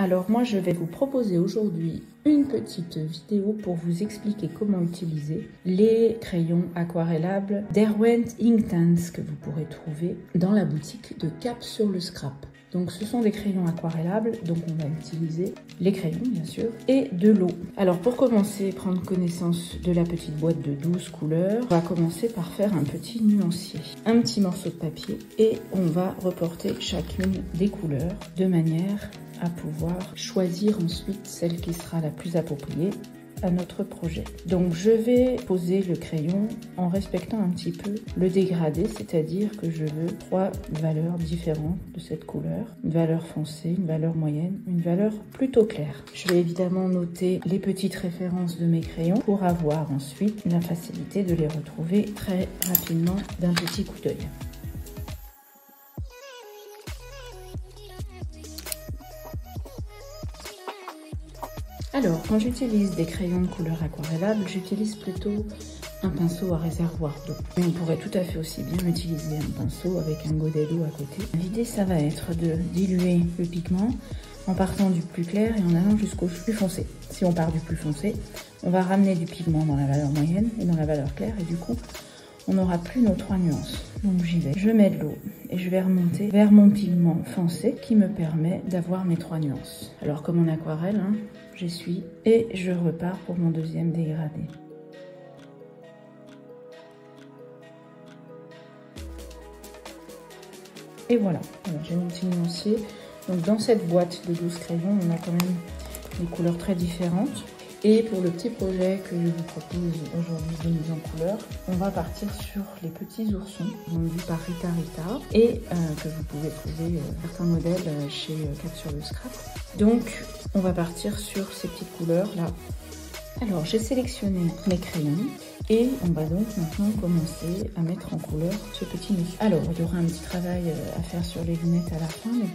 Alors moi je vais vous proposer aujourd'hui une petite vidéo pour vous expliquer comment utiliser les crayons aquarellables Derwent Inktense que vous pourrez trouver dans la boutique de Cap sur le Scrap. Donc ce sont des crayons aquarellables, donc on va utiliser les crayons bien sûr, et de l'eau. Alors pour commencer, prendre connaissance de la petite boîte de 12 couleurs, on va commencer par faire un petit nuancier. Un petit morceau de papier et on va reporter chacune des couleurs de manière à pouvoir choisir ensuite celle qui sera la plus appropriée à notre projet. Donc je vais poser le crayon en respectant un petit peu le dégradé, c'est-à-dire que je veux 3 valeurs différentes de cette couleur, une valeur foncée, une valeur moyenne, une valeur plutôt claire. Je vais évidemment noter les petites références de mes crayons pour avoir ensuite la facilité de les retrouver très rapidement d'un petit coup d'œil. Alors, quand j'utilise des crayons de couleur aquarellable, j'utilise plutôt un pinceau à réservoir d'eau. Mais on pourrait tout à fait aussi bien utiliser un pinceau avec un godet d'eau à côté. L'idée, ça va être de diluer le pigment en partant du plus clair et en allant jusqu'au plus foncé. Si on part du plus foncé, on va ramener du pigment dans la valeur moyenne et dans la valeur claire et du coup, on n'aura plus nos 3 nuances. Donc j'y vais, je mets de l'eau et je vais remonter vers mon pigment foncé qui me permet d'avoir mes 3 nuances. Alors comme en aquarelle, j'essuie et je repars pour mon deuxième dégradé. Et voilà, j'ai mon petit nuancier. Donc dans cette boîte de 12 crayons, on a quand même des couleurs très différentes. Et pour le petit projet que je vous propose aujourd'hui de mise en couleur, on va partir sur les petits oursons vendus par Rita Rita et que vous pouvez trouver certains modèles chez Cap sur le Scrap. Donc on va partir sur ces petites couleurs là. Alors j'ai sélectionné mes crayons et on va donc maintenant commencer à mettre en couleur ce petit nid. Alors il y aura un petit travail à faire sur les lunettes à la fin, mais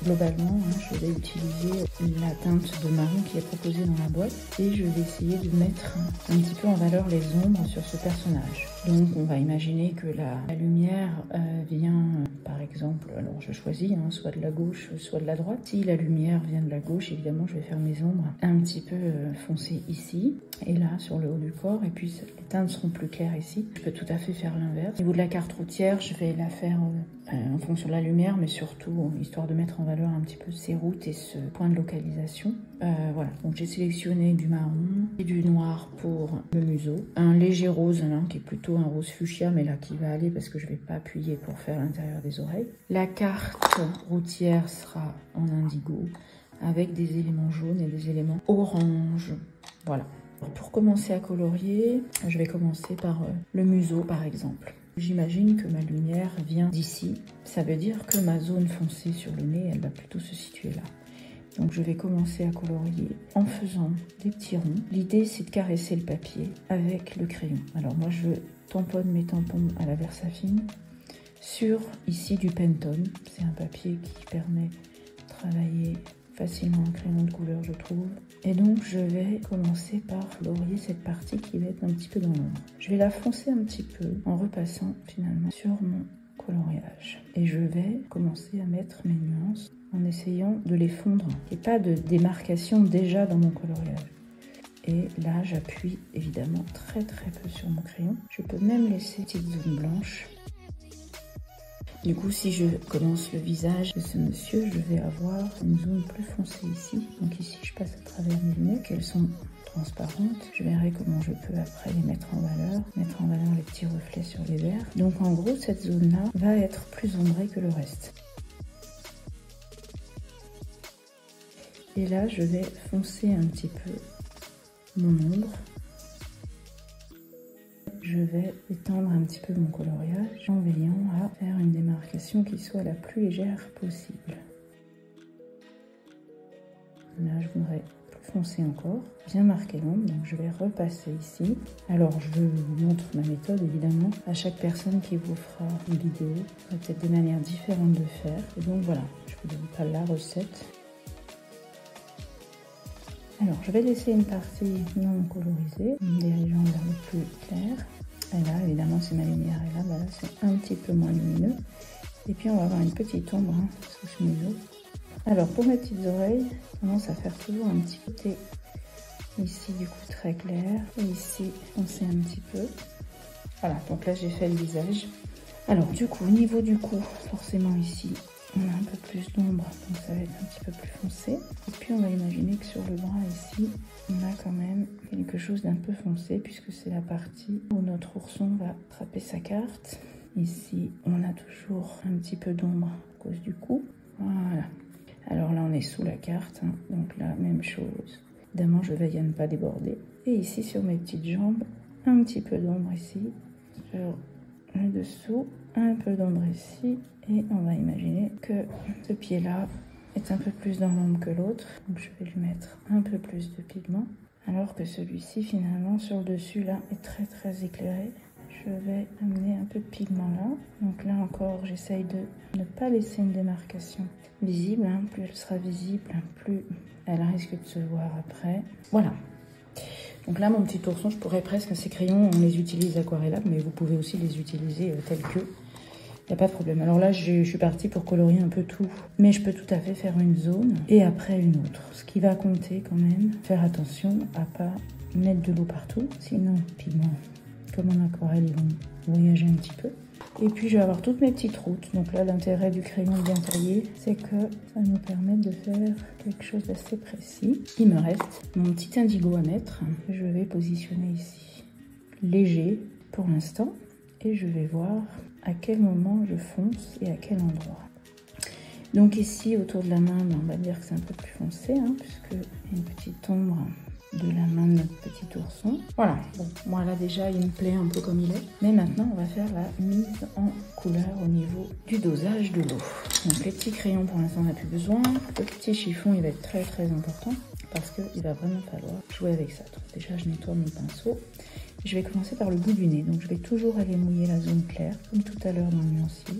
globalement je vais utiliser la teinte de marron qui est proposée dans la boîte et je vais essayer de mettre un petit peu en valeur les ombres sur ce personnage. Donc on va imaginer que la lumière vient par exemple, alors je choisis soit de la gauche soit de la droite. Si la lumière vient de la gauche, évidemment je vais faire mes ombres un petit peu foncées ici et là sur le haut du corps, et puis les teintes seront plus claires ici. Je peux tout à fait faire l'inverse. Au niveau de la carte routière, je vais la faire en fonction de la lumière, mais surtout histoire de mettre en valeur un petit peu ces routes et ce point de localisation. Voilà, donc j'ai sélectionné du marron et du noir pour le museau. Un léger rose qui est plutôt un rose fuchsia, mais là qui va aller parce que je vais pas appuyer pour faire l'intérieur des oreilles. La carte routière sera en indigo avec des éléments jaunes et des éléments orange. Voilà. Pour commencer à colorier, je vais commencer par le museau par exemple. J'imagine que ma lumière vient d'ici. Ça veut dire que ma zone foncée sur le nez, elle va plutôt se situer là. Donc je vais commencer à colorier en faisant des petits ronds. L'idée c'est de caresser le papier avec le crayon. Alors moi je tamponne mes tampons à la Versafine sur ici du Pentone. C'est un papier qui permet de travailler facilement un crayon de couleur je trouve. Et donc je vais commencer par colorier cette partie qui va être un petit peu dans l'ombre. Je vais la foncer un petit peu en repassant finalement sur mon coloriage. Et je vais commencer à mettre mes nuances en essayant de les fondre. Il n'y a pas de démarcation déjà dans mon coloriage. Et là j'appuie évidemment très peu sur mon crayon. Je peux même laisser une petite zone blanche. Du coup, si je commence le visage de ce monsieur, je vais avoir une zone plus foncée ici. Donc ici, je passe à travers mes lunettes, qu'elles sont transparentes. Je verrai comment je peux après les mettre en valeur les petits reflets sur les verres. Donc en gros, cette zone-là va être plus ombrée que le reste. Et là, je vais foncer un petit peu mon ombre. Je vais étendre un petit peu mon coloriage en veillant à faire une démarcation qui soit la plus légère possible. Là, je voudrais plus foncer encore, bien marquer l'ombre, donc je vais repasser ici. Alors, je vous montre ma méthode, évidemment. À chaque personne qui vous fera une vidéo, il y a peut-être des manières différentes de faire. Et donc voilà, je vous donne pas la recette. Alors, je vais laisser une partie non colorisée, en me dirigeant vers le plus clair. Et là, évidemment, si ma lumière est là, là c'est un petit peu moins lumineux. Et puis, on va avoir une petite ombre sous ce museau. Alors pour mes petites oreilles, j'ai tendance à faire toujours un petit côté ici du coup très clair et ici foncé un petit peu. Voilà, donc là j'ai fait le visage. Alors du coup au niveau du cou, forcément ici on a un peu plus d'ombre, donc ça va être un petit peu plus foncé. Et puis on va imaginer que sur le bras ici, on a quand même quelque chose d'un peu foncé, puisque c'est la partie où notre ourson va attraper sa carte. Ici, on a toujours un petit peu d'ombre à cause du cou. Voilà. Alors là, on est sous la carte, hein, donc là, même chose. Évidemment, je veille à ne pas déborder. Et ici, sur mes petites jambes, un petit peu d'ombre ici. Sur le dessous, un peu d'ombre ici. Et on va imaginer que ce pied-là est un peu plus dans l'ombre que l'autre. Donc je vais lui mettre un peu plus de pigment. Alors que celui-ci, finalement, sur le dessus, là, est très très éclairé. Je vais amener un peu de pigment là. Donc là encore, j'essaye de ne pas laisser une démarcation visible. Hein. Plus elle sera visible, plus elle risque de se voir après. Voilà. Donc là, mon petit ourson, je pourrais presque, ces crayons, on les utilise aquarellables, mais vous pouvez aussi les utiliser tels que. Il n'y a pas de problème. Alors là, je suis partie pour colorier un peu tout. Mais je peux tout à fait faire une zone et après une autre. Ce qui va compter quand même, faire attention à pas mettre de l'eau partout. Sinon, pigments, comme en aquarelle, ils vont voyager un petit peu. Et puis, je vais avoir toutes mes petites routes. Donc là, l'intérêt du crayon bien taillé, c'est que ça nous permet de faire quelque chose d'assez précis. Il me reste mon petit indigo à mettre. Je vais positionner ici léger pour l'instant. Et je vais voir à quel moment je fonce et à quel endroit. Donc ici, autour de la main, on va dire que c'est un peu plus foncé, hein, puisqu'il y a une petite ombre de la main de notre petit ourson. Voilà, bon, moi là déjà, il me plaît un peu comme il est. Mais maintenant, on va faire la mise en couleur au niveau du dosage de l'eau. Donc les petits crayons, pour l'instant, on n'a plus besoin. Le petit chiffon, il va être très très important, parce qu'il va vraiment falloir jouer avec ça. Donc déjà, je nettoie mon pinceau. Je vais commencer par le bout du nez, donc je vais toujours aller mouiller la zone claire, comme tout à l'heure dans le nuancier.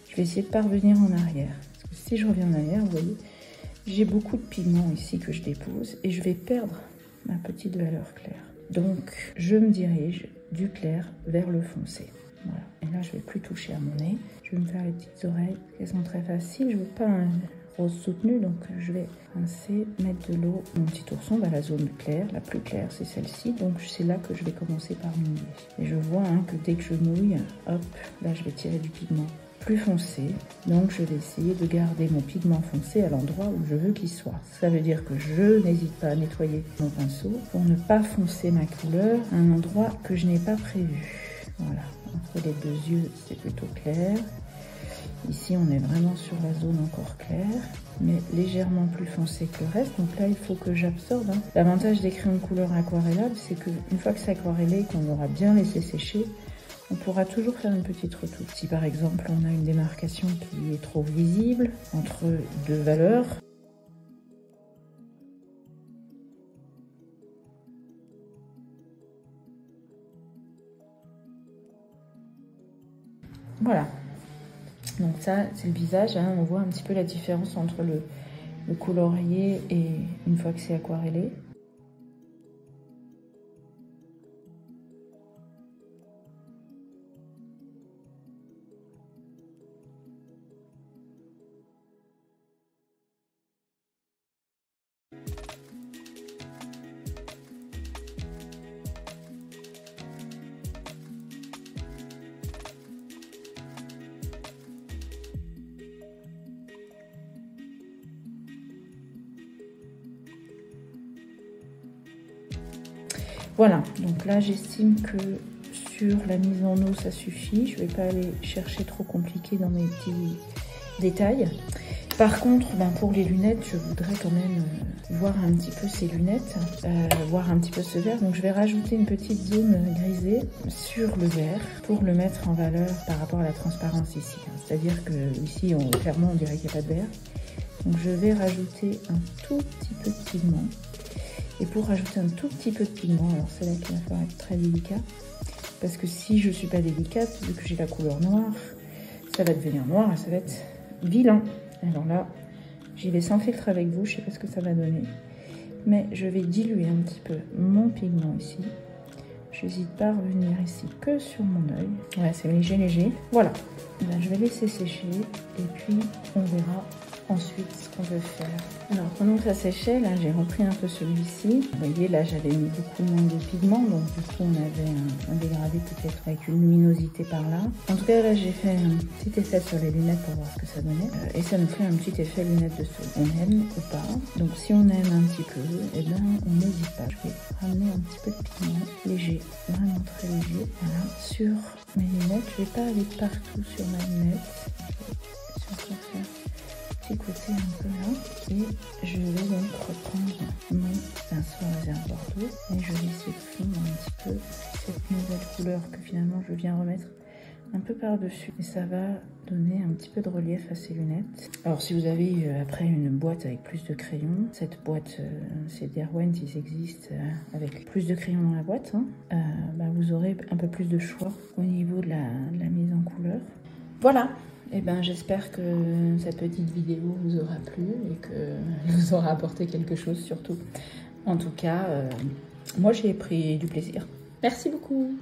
Je vais essayer de parvenir en arrière, parce que si je reviens en arrière, vous voyez, j'ai beaucoup de pigments ici que je dépose, et je vais perdre ma petite valeur claire. Donc, je me dirige du clair vers le foncé. Voilà, et là, je ne vais plus toucher à mon nez. Je vais me faire les petites oreilles, elles sont très faciles, je ne veux pas un rose soutenu, donc je vais rincer, mettre de l'eau. Mon petit ourson va à la zone claire, la plus claire c'est celle-ci, donc c'est là que je vais commencer par mouiller. Et je vois hein, que dès que je mouille, hop, là je vais tirer du pigment plus foncé, donc je vais essayer de garder mon pigment foncé à l'endroit où je veux qu'il soit. Ça veut dire que je n'hésite pas à nettoyer mon pinceau pour ne pas foncer ma couleur à un endroit que je n'ai pas prévu. Voilà, entre les deux yeux c'est plutôt clair. Ici, on est vraiment sur la zone encore claire, mais légèrement plus foncée que le reste. Donc là, il faut que j'absorbe. Hein. L'avantage des crayons de couleur aquarellables, c'est qu'une fois que c'est aquarellé, qu'on aura bien laissé sécher, on pourra toujours faire une petite retouche. Si par exemple, on a une démarcation qui est trop visible entre deux valeurs, voilà. Donc ça, c'est le visage, hein. On voit un petit peu la différence entre le colorier et une fois que c'est aquarellé. Voilà, donc là j'estime que sur la mise en eau ça suffit. Je ne vais pas aller chercher trop compliqué dans mes petits détails. Par contre, pour les lunettes, je voudrais quand même voir un petit peu ces lunettes, voir un petit peu ce vert. Donc je vais rajouter une petite zone grisée sur le vert pour le mettre en valeur par rapport à la transparence ici. C'est-à-dire que ici, clairement, on dirait qu'il n'y a pas de vert. Donc je vais rajouter un tout petit peu de pigment. Et pour rajouter un tout petit peu de pigment, alors c'est là qu'il va falloir être très délicat, parce que si je ne suis pas délicate, vu que j'ai la couleur noire, ça va devenir noir et ça va être vilain. Alors là, j'y vais sans filtre avec vous, je ne sais pas ce que ça va donner, mais je vais diluer un petit peu mon pigment ici. Je n'hésite pas à revenir ici que sur mon œil. Ouais, c'est léger, léger. Voilà, là, je vais laisser sécher et puis on verra Ensuite, ce qu'on veut faire. Alors, pendant que ça séchait, là, j'ai repris un peu celui-ci. Vous voyez, là, j'avais mis beaucoup moins de pigments, donc du coup, on avait un dégradé peut-être avec une luminosité par là. En tout cas, là, j'ai fait un petit effet sur les lunettes pour voir ce que ça donnait. Et ça nous fait un petit effet lunettes de soleil. On aime ou pas. Donc, si on aime un petit peu, eh ben, on n'hésite pas. Je vais ramener un petit peu de pigment léger, vraiment très léger. Voilà, sur mes lunettes. Je vais pas aller partout sur ma lunette. Côté un peu là, et je vais donc reprendre mon pinceau à réservoir d'eau et je vais essayer de fondre un petit peu cette nouvelle couleur que finalement je viens remettre un peu par dessus, et ça va donner un petit peu de relief à ces lunettes. Alors si vous avez après une boîte avec plus de crayons, cette boîte c'est Derwent, ils existent avec plus de crayons dans la boîte, hein, bah, vous aurez un peu plus de choix au niveau de la mise en couleur. Voilà. Eh ben, j'espère que cette petite vidéo vous aura plu et que vous aura apporté quelque chose surtout. En tout cas, moi j'ai pris du plaisir. Merci beaucoup.